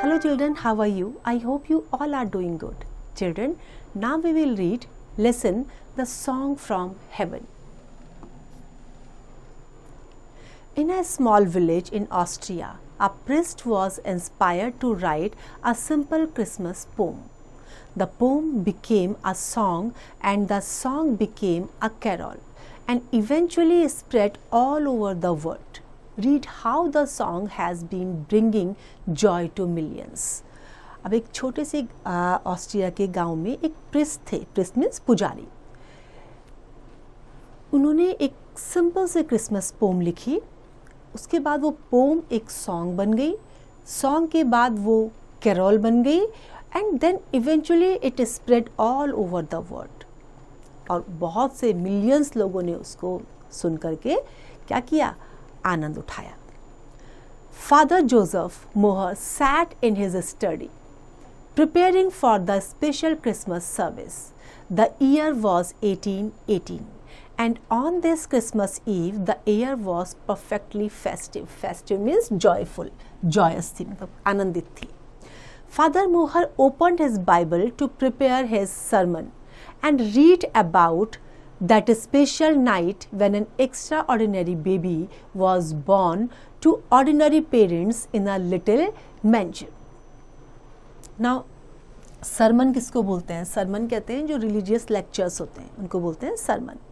Hello children, how are you? I hope you all are doing good. Children, now we will read, listen, the song from heaven. In a small village in Austria, a priest was inspired to write a simple Christmas poem. The poem became a song and the song became a carol and eventually spread all over the world. Read how the song has been bringing joy to millions. अब एक छोटे से Austria के गांव में एक priest थे. Priest means पुजारी. उन्होंने एक सिंपल से क्रिसमस पोम लिखी. उसके बाद वो पोम एक सॉन्ग बन गई. सॉन्ग के बाद वो कैरोल बन गई and then eventually it spread all over the world. और बहुत से मिलियंस लोगों ने उसको सुन करके क्या किया, आनंद उठाया. Father Joseph Mohr sat in his study, preparing for the special Christmas service. The year was 1818, and on this Christmas Eve, the air was perfectly festive. Festive means joyful, joyous थी, मतलब आनंदित थी. Father Mohr opened his Bible to prepare his sermon and read about that special night when an extraordinary baby was born to ordinary parents in a little manger. Now, sermon किसको बोलते हैं? sermon कहते हैं जो religious lectures होते हैं, उनको बोलते हैं sermon.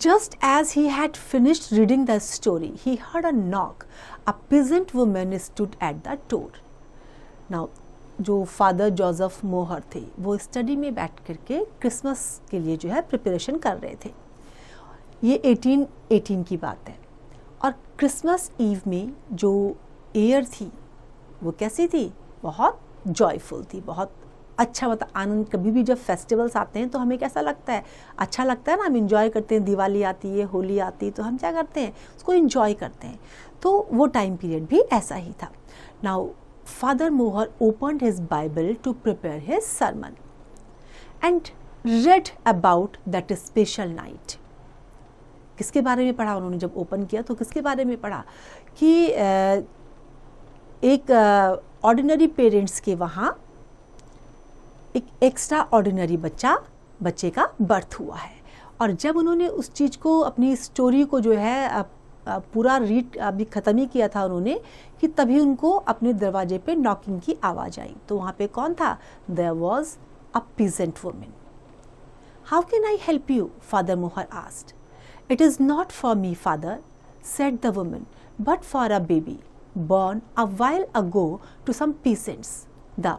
Just as he had finished reading the story, he heard a knock. A peasant woman stood at the door. Now, जो फादर जोसेफ मोहर थे वो स्टडी में बैठ करके क्रिसमस के लिए जो है प्रिपरेशन कर रहे थे. ये 1818 की बात है. और क्रिसमस ईव में जो एयर थी वो कैसी थी? बहुत जॉयफुल थी, बहुत अच्छा. मतलब आनंद. कभी भी जब फेस्टिवल्स आते हैं तो हमें कैसा लगता है? अच्छा लगता है ना. हम इंजॉय करते हैं. दिवाली आती है, होली आती है तो हम क्या करते हैं? उसको इंजॉय करते हैं. तो वो टाइम पीरियड भी ऐसा ही था. Now Father Mohr opened his Bible to prepare his sermon and read about that special night. किसके बारे में पढ़ा उन्होंने? जब ओपन किया तो किसके बारे में पढ़ा कि एक ऑर्डिनरी पेरेंट्स के वहाँ एक एक्स्ट्रा ऑर्डिनरी बच्चे का बर्थ हुआ है. और जब उन्होंने उस चीज़ को, अपनी स्टोरी को जो है पूरा रीड अभी ख़त्म ही किया था उन्होंने, कि तभी उनको अपने दरवाजे पे नॉकिंग की आवाज़ आई. तो वहाँ पे कौन था? There was a peasant woman. How can I help you? Father Mohr asked. It is not for me father, said the woman, but for a baby born a while ago to some peasants. The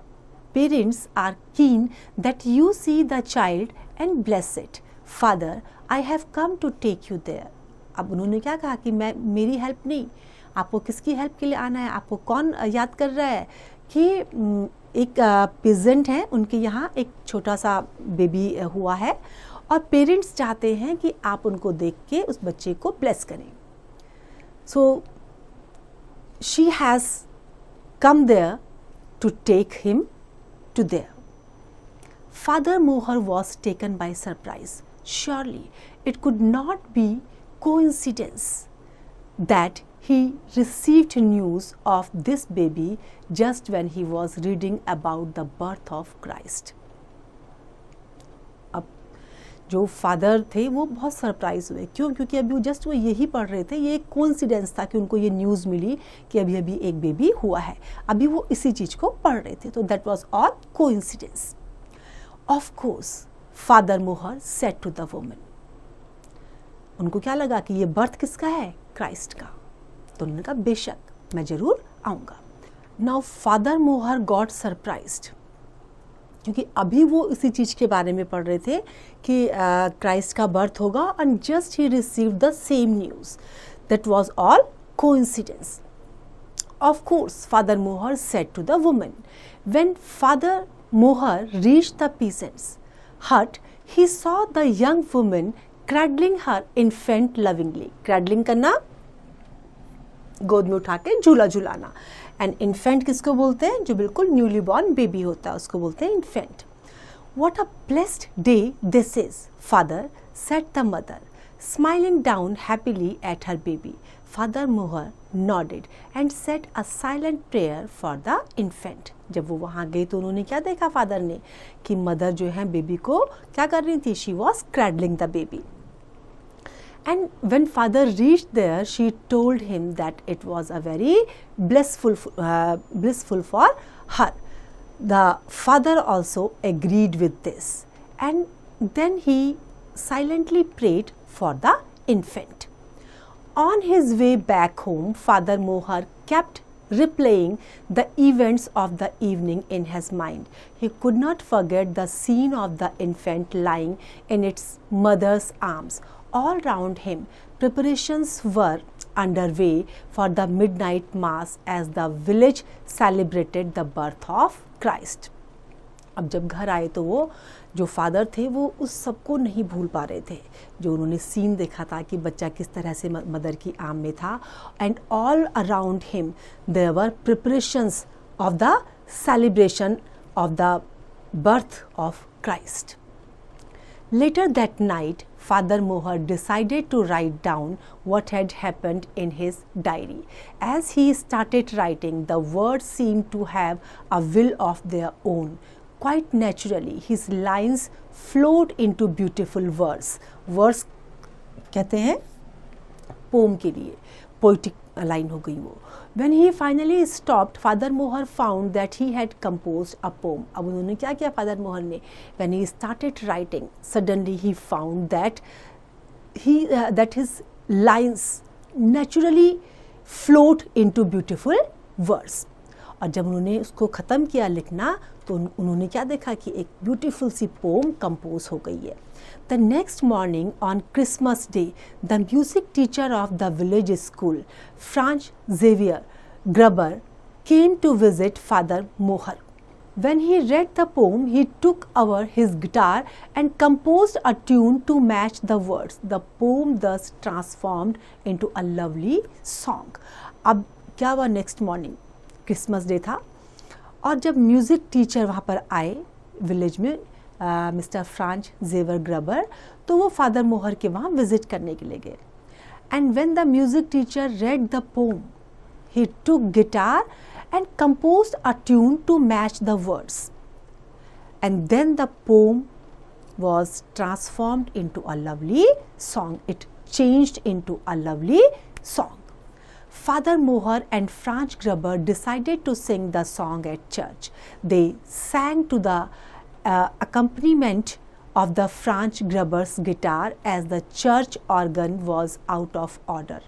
parents are keen that you see the child and bless it. Father, I have come to take you there. अब उन्होंने क्या कहा कि मेरी help नहीं, आपको किसकी help के लिए आना है? आपको कौन याद कर रहा है कि एक पेजेंट हैं, उनके यहाँ एक छोटा सा बेबी हुआ है और पेरेंट्स चाहते हैं कि आप उनको देख के उस बच्चे को ब्लेस करें. सो she has come there to take him to there. Father Mohr was taken by surprise. Surely it could not be coincidence that he received news of this baby just when he was reading about the birth of Christ. अब जो father थे वो बहुत surprise हुए. क्यों? क्योंकि अभी वो यही पढ़ रहे थे. ये एक कोइंसिडेंस था कि उनको ये न्यूज़ मिली कि अभी अभी एक बेबी हुआ है. अभी वो इसी चीज़ को पढ़ रहे थे. तो that was all coincidence. Of course father Mohr said to the woman. उनको क्या लगा कि ये बर्थ किसका है? क्राइस्ट का. तो उन्होंने कहा बेशक मैं ज़रूर आऊँगा. नाउ फादर मोहर गॉट सरप्राइज्ड, क्योंकि अभी वो इसी चीज़ के बारे में पढ़ रहे थे कि क्राइस्ट का बर्थ होगा. And just he received the same news. That was all coincidence. Of course father Mohr said to the woman. When father Mohr reached the peasants hut, he saw the young woman cradling her infant lovingly. Cradling करना, गोद में उठा के झूला झुलाना. And infant किसको बोलते हैं? जो बिल्कुल न्यूली बॉर्न बेबी होता है उसको बोलते हैं infant. What a blessed day this is, father, said the mother, smiling down happily at her baby. Father Moher nodded and said a silent prayer for the infant. जब वो वहाँ गई तो उन्होंने क्या देखा फादर ने कि मदर जो है बेबी को क्या कर रही थी, she was cradling the baby. And when father reached there, she told him that it was a very blissful for her. The father also agreed with this, and then he silently prayed for the infant. On his way back home, Father Moher kept replaying the events of the evening in his mind. He could not forget the scene of the infant lying in its mother's arms. All round him, preparations were underway for the midnight mass as the village celebrated the birth of Christ. अब जब घर आए तो वो जो father थे वो उस सबको नहीं भूल पा रहे थे जो उन्होंने सीन देखा था कि बच्चा किस तरह से मदर की आर्म में था. And all around him there were preparations of the celebration of the birth of Christ. Later that night, Father Moher decided to write down what had happened in his diary. As he started writing, the words seemed to have a will of their own. Quite naturally, his lines flowed into beautiful verse. Verse कहते हैं pome के लिए, poetic line हो गई वो. When he finally stopped, Father Moher found that he had composed a poem. अब उन्होंने क्या किया Father Moher ने? When he started writing, suddenly he found that that his lines naturally flowed into beautiful verse. और जब उन्होंने उसको ख़त्म किया लिखना तो उन्होंने क्या देखा कि एक ब्यूटीफुल सी पोम कंपोज हो गई है. The next morning on Christmas Day, the music teacher of the village school, Franz Xavier Gruber, came to visit Father Moher. When he read the poem, he took over his guitar and composed a tune to match the words. The poem thus transformed into a lovely song. अब क्या हुआ next morning, Christmas day था और जब music teacher वहाँ पर आए village में, मिस्टर फ्रांच जेवर ग्रबर, तो वो फादर मोहर के वहाँ विजिट करने के लिए गए. And when the music teacher read the pome, he took guitar and composed a tune to match the words. And then the poem was transformed into a lovely song. It changed into a lovely song. Father Moher and Franz Gruber decided to sing the song at church. They sang to the accompaniment of the Franz Gruber's guitar as the church organ was out of order.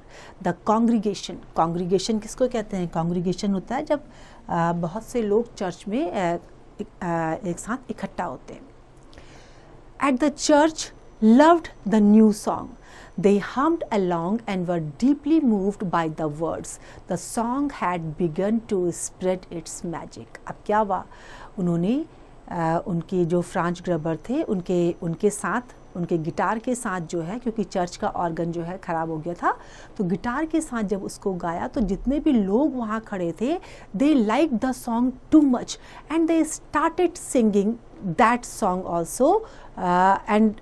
The congregation किसको कहते हैं? Congregation होता है जब बहुत से लोग church में एक साथ इकट्ठा होते हैं. At the church loved the new song. They hummed along and were deeply moved by the words. The song had begun to spread its magic. अब क्या हुआ? उन्होंने उनके जो फ्रांच ग्रबर थे उनके साथ, उनके गिटार के साथ जो है, क्योंकि चर्च का ऑर्गन जो है ख़राब हो गया था, तो गिटार के साथ जब उसको गाया तो जितने भी लोग वहाँ खड़े थे, they like the song too much and they started singing that song also and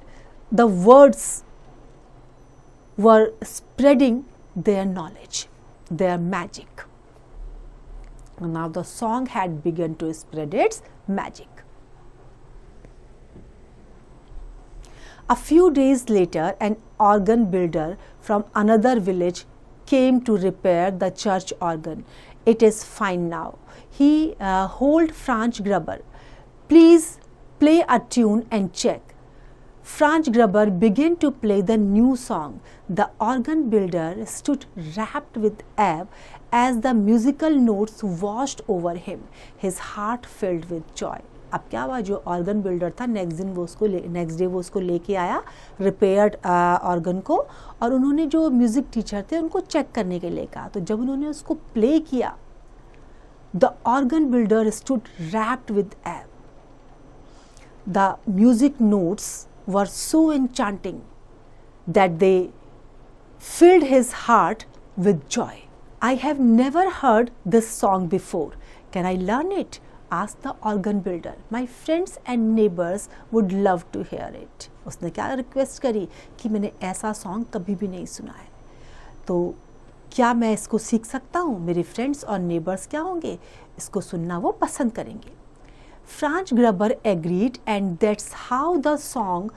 the words were spreading their knowledge, there magic. Now the song had begun to spread its magic. A few days later, an organ builder from another village came to repair the church organ. It is fine now. He told Franz Gruber, "Please play a tune and check." Franz Gruber began to play the new song. The organ builder stood rapt with awe as the musical notes washed over him. His heart filled with joy. अब क्या हुआ, जो organ builder था next day वो उसको लेके आया repaired organ को, और उन्होंने जो म्यूज़िक टीचर थे उनको चेक करने के लिए कहा. तो जब उन्होंने उसको प्ले किया, the organ builder stood wrapped with awe. The music notes were so enchanting that they filled his heart with joy. I have never heard this song before. Can I learn it? Asked the organ builder. My friends and neighbors would love to hear it. उसने क्या request करी कि मैंने ऐसा song कभी भी नहीं सुना है. तो क्या मैं इसको सीख सकता हूँ? मेरे फ्रेंड्स और नेबर्स क्या होंगे? इसको सुनना वो पसंद करेंगे। Franz Gruber agreed, and that's how the song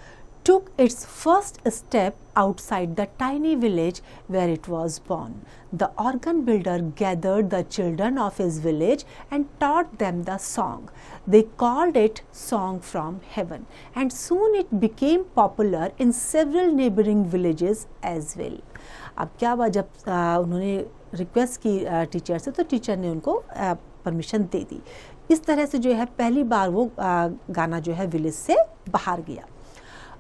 took its first step outside the tiny village where it was born. The organ builder gathered the children of his village and taught them the song. They called it Song from Heaven, and soon it became popular in several neighboring villages as well. अब क्या हुआ, जब उन्होंने request की teacher से, तो teacher ने उनको परमिशन दे दी। इस तरह से जो है पहली बार वो गाना जो है विलेज से बाहर गया।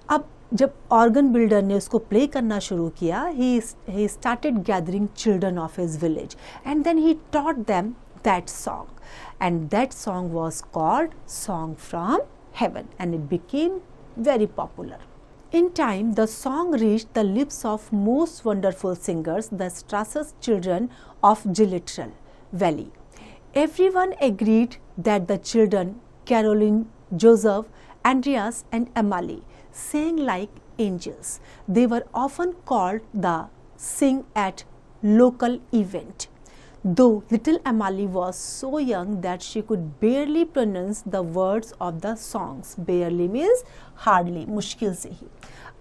अब जब ऑर्गन बिल्डर ने उसको प्ले करना शुरू किया, he started gathering children of his village and then he taught them that song, and that song was called Song from Heaven, and it became very popular. In time, the song reached the lips of most wonderful singers, the Strasser's children of Gilitral Valley. Everyone agreed that the children, Caroline, Joseph, Andreas and Amalie, sang like angels. They were often called the Sing at local event. Though little Amalie was so young that she could barely pronounce the words of the songs. Barely means hardly, मुश्किल से ही।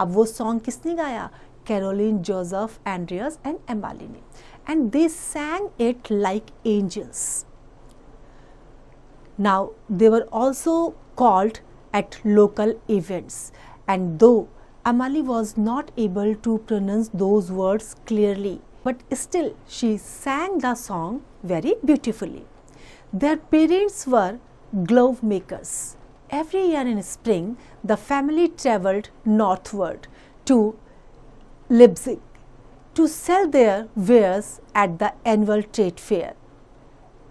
अब वो song किसने गाया? Caroline, Joseph, Andreas and Amalie ने, and they sang it like angels. Now they were also called at local events, and though Amalie was not able to pronounce those words clearly, but still she sang the song very beautifully. Their parents were glove makers. Every year in spring, the family travelled northward to Leipzig to sell their wares at the annual trade fair.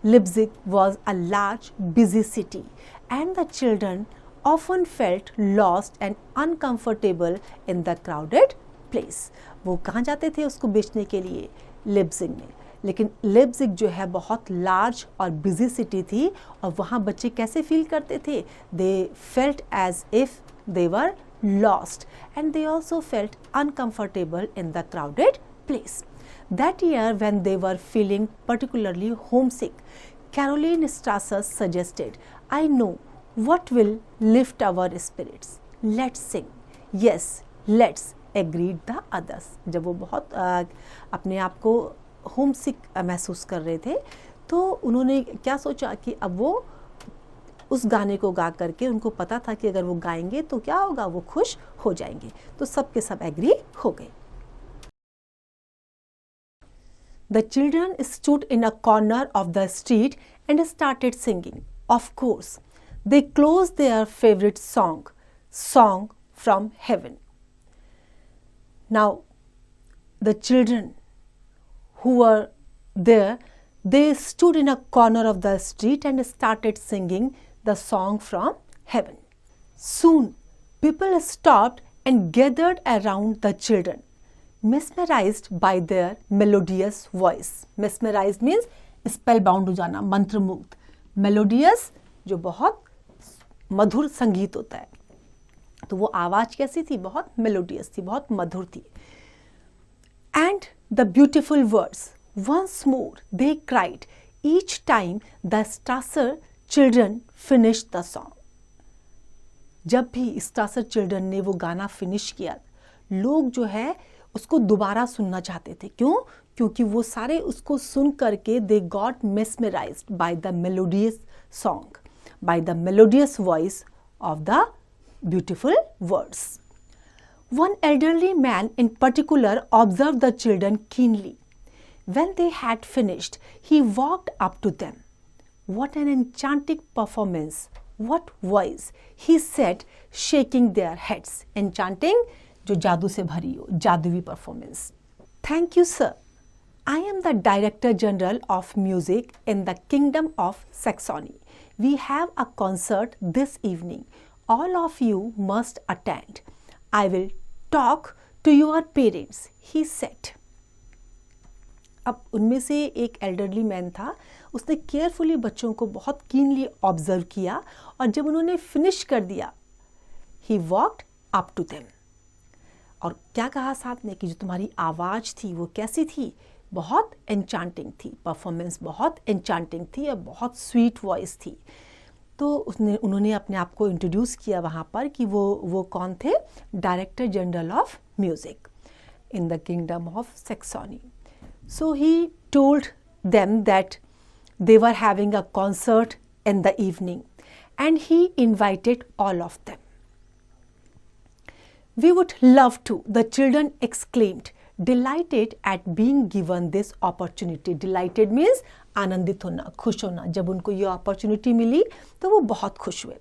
Leipzig was a large, busy city, and the children often felt lost and uncomfortable in the crowded place. वो कहाँ जाते थे उसको बेचने के लिए? Leipzig में। लेकिन लेप्जिग जो है बहुत लार्ज और बिजी सिटी थी, और वहाँ बच्चे कैसे फील करते थे? They felt as if they were lost, and they also felt uncomfortable in the crowded place. That year, when they were feeling particularly homesick, Caroline Strasser suggested, "I know what will lift our spirits. Let's sing." "Yes, let's," agreed the others. जब वो बहुत अपने आप को homesick महसूस कर रहे थे, तो उन्होंने क्या सोचा कि अब वो उस गाने को गा करके, उनको पता था कि अगर वो गाएंगे तो क्या होगा, वो खुश हो जाएंगे, तो सब के सब एग्री हो गए। The children stood in a corner of the street and started singing. Of course, they closed their favorite song, Song from Heaven. Now, the children who were there, they stood in a corner of the street and started singing the Song from Heaven. Soon, people stopped and gathered around the children, mesmerized by their melodious voice. Mesmerized means spellbound हो जाना, मंत्रमुग्ध। Melodious जो बहुत मधुर संगीत होता है, तो वो आवाज कैसी थी? बहुत मेलोडियस थी, बहुत मधुर थी। And the beautiful words, once more they cried each time the Strasser children finished the song. जब भी Strasser children ने वो गाना फिनिश किया, लोग जो है उसको दोबारा सुनना चाहते थे। क्यों? क्योंकि वो सारे उसको सुन करके they got mesmerized by the melodious song, by the melodious voice of the beautiful words. One elderly man in particular observed the children keenly. When they had finished, he walked up to them. "What an enchanting performance! What voice!" he said, shaking their heads. Enchanting जो जादू से भरी हो, जादुई performance. "Thank you, sir. I am the Director General of Music in the Kingdom of Saxony. We have a concert this evening. All of you must attend. I will talk to your parents," he said. अब उनमें से एक elderly man था, उसने carefully बच्चों को बहुत keenly observe किया, और जब उन्होंने फिनिश कर दिया, he walked up to them. और क्या कहा साथ में कि जो तुम्हारी आवाज़ थी वो कैसी थी? बहुत एन्चांटिंग थी, परफॉर्मेंस बहुत एन्चांटिंग थी और बहुत स्वीट वॉइस थी। तो उन्होंने अपने आप को इंट्रोड्यूस किया वहाँ पर कि वो कौन थे, director general of music in the kingdom of Saxony. So he told them that they were having a concert in the evening and he invited all of them. We would love to, the children exclaimed, delighted at being given this opportunity. Delighted means आनंदित होना, खुश होना। जब उनको ये opportunity मिली तो वो बहुत खुश हुए।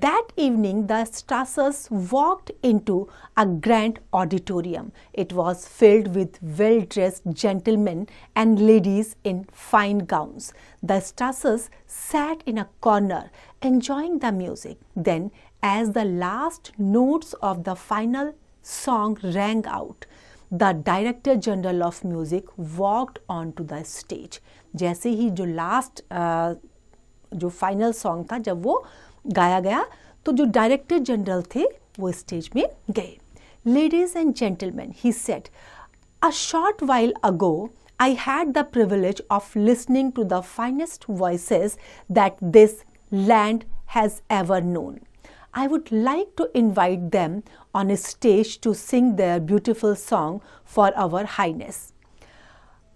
That evening, the Strassers walked into a grand auditorium. It was filled with well-dressed gentlemen and ladies in fine gowns. The Strassers sat in a corner, enjoying the music. Then, as the last notes of the final song rang out, the Director General of Music walked onto the stage. जैसे ही जो last जो final song था, जब वो गाया गया तो जो डायरेक्टर जनरल थे वो स्टेज में गए। Ladies and gentleman, he said, a short while ago I had the privilege of listening to the finest voices that this land has ever known. I would like to invite them on a stage to sing their beautiful song for our highness.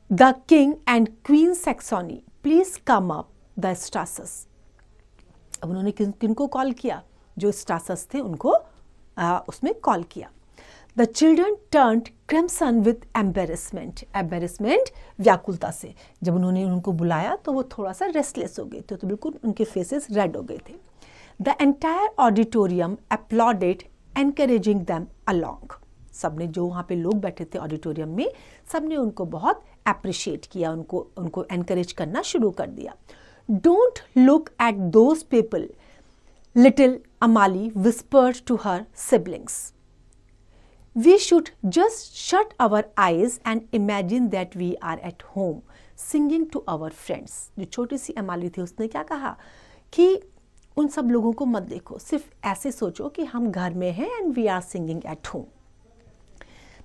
The king and queen Saxony, please come up, the Strassers. अब उन्होंने किनको call किया? जो स्ट्रासस थे उनको उसमें call किया। The children turned crimson with embarrassment. Embarrassment व्याकुलता से। जब उन्होंने उनको बुलाया तो वो थोड़ा सा रेस्टलेस हो गए थे, तो बिल्कुल उनके फेसेस रेड हो गए थे। The entire auditorium applauded, encouraging them along. सबने, जो वहाँ पे लोग बैठे थे ऑडिटोरियम में, सबने उनको बहुत अप्रिशिएट किया, उनको एनकरेज करना शुरू कर दिया। Don't look at those people, little Amali whispered to her siblings. We should just shut our eyes and imagine that we are at home, singing to our friends. जो छोटी सी अमाली थी उसने क्या कहा कि उन सब लोगों को मत देखो, सिर्फ ऐसे सोचो कि हम घर में हैं and we are singing at home.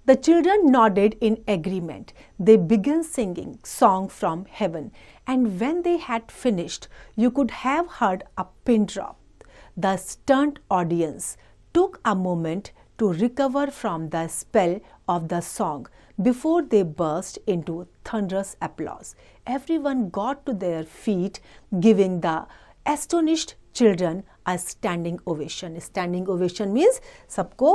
The children nodded in agreement. They began singing Song from Heaven, and when they had finished, you could have heard a pin drop. The stunned audience took a moment to recover from the spell of the song before they burst into thunderous applause. Everyone got to their feet, giving the astonished children a standing ovation. Standing ovation means सबको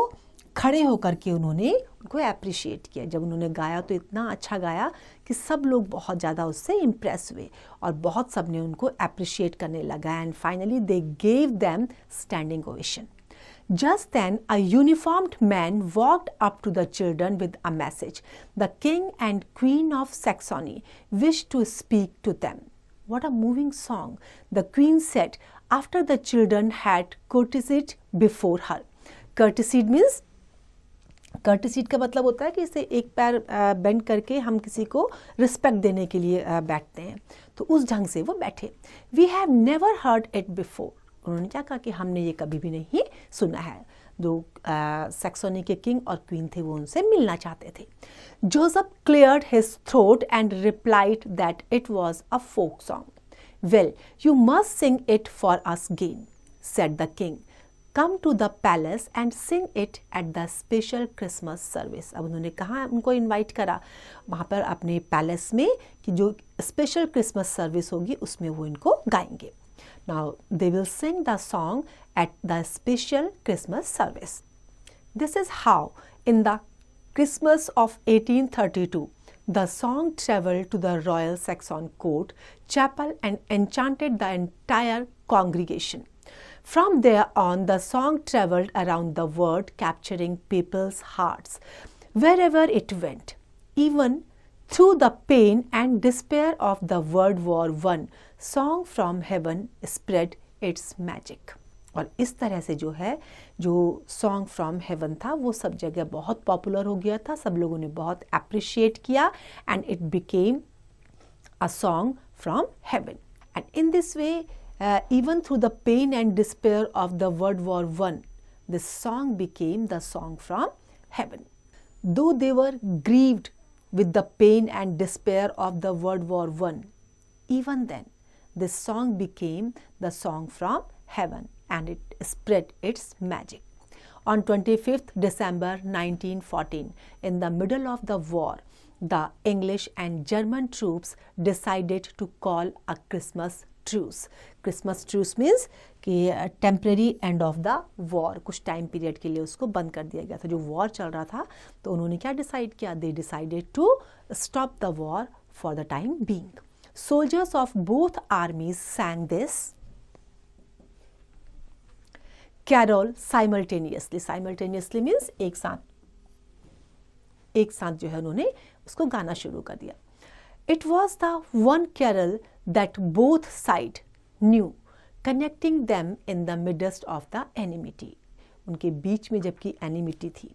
खड़े होकर के उन्होंने उनको appreciate किया। जब उन्होंने गाया तो इतना अच्छा गाया कि सब लोग बहुत ज़्यादा उससे इम्प्रेस हुए और बहुत सब ने उनको अप्रिशिएट करने लगा। And finally they gave them standing ovation. Just then, a uniformed man walked up to the children with a message. The king and queen of Saxony wished to speak to them. What a moving song, the queen said after the children had courtesied before her. Courtesied means, courtesied का मतलब होता है कि इसे एक पैर bend करके हम किसी को रिस्पेक्ट देने के लिए बैठते हैं, तो उस ढंग से वो बैठे। We have never heard it before. उन्होंने क्या कहा कि हमने ये कभी भी नहीं सुना है। जो सैक्सोनी के किंग और क्वीन थे वो उनसे मिलना चाहते थे। Joseph cleared his throat and replied that it was a folk song. Well, you must sing it for us again, said the king. Come to the palace and sing it at the special Christmas service. अब उन्होंने कहा, उनको invite करा वहाँ पर अपने palace में कि जो स्पेशल क्रिसमस सर्विस होगी उसमें वो इनको गाएंगे। Now they will sing the song at the special Christmas service. This is how, in the Christmas of 1832, the song traveled to the Royal Saxon Court chapel and enchanted the entire congregation. From there on, the song traveled around the world, capturing people's hearts wherever it went, even through the pain and despair of the World War I. Song from Heaven spread its magic. और इस तरह से जो है, जो song from heaven था वो सब जगह बहुत पॉपुलर हो गया था, सब लोगों ने बहुत अप्रिशिएट किया and it became a song from heaven. And in this way, even through the pain and despair of the World War I, this song became the song from heaven. Though they were grieved with the pain and despair of the World War I. Even then, this song became the song from heaven and it spread its magic. On 25th December 1914, in the middle of the war, the English and German troops decided to call a Christmas truce. Christmas truce means कि temporary end of the war, कुछ time period के लिए उसको बंद कर दिया गया था. जो war चल रहा था तो उन्होंने क्या decide किया? They decided to stop the war for the time being. Soldiers of both armies sang this carol simultaneously. Simultaneously means एक साथ जो है उन्होंने उसको गाना शुरू कर दिया. It was the one carol that both sides knew, connecting them in the midst of the enmity. उनके बीच में जबकि enmity थी,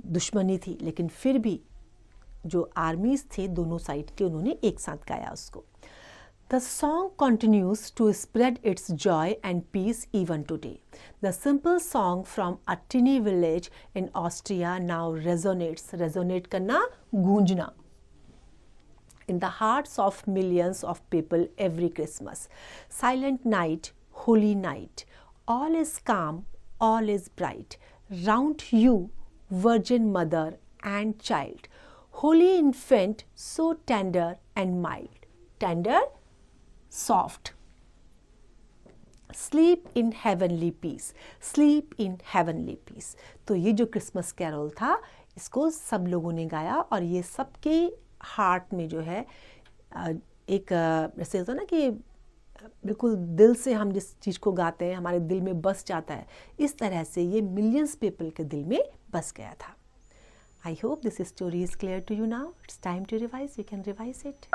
दुश्मनी थी, लेकिन फिर भी जो आर्मीज थे दोनों साइड के, उन्होंने एक साथ गाया उसको. The song continues to spread its joy and peace even today. The simple song from a tiny village in Austria now resonates. Resonate करना, गूंजना. In the hearts of millions of people every Christmas. Silent night, holy night. All is calm, all is bright. Round you, Virgin Mother and Child. Holy infant, so tender and mild. Tender, soft. Sleep in heavenly peace. Sleep in heavenly peace. तो ये जो Christmas carol था इसको सब लोगों ने गाया और ये सबके हार्ट में जो है एक जैसे होता है ना कि बिल्कुल दिल से हम जिस चीज़ को गाते हैं हमारे दिल में बस जाता है, इस तरह से ये मिलियंस पीपल के दिल में बस गया था. I hope this story is clear to you now. It's time to revise. You can revise it.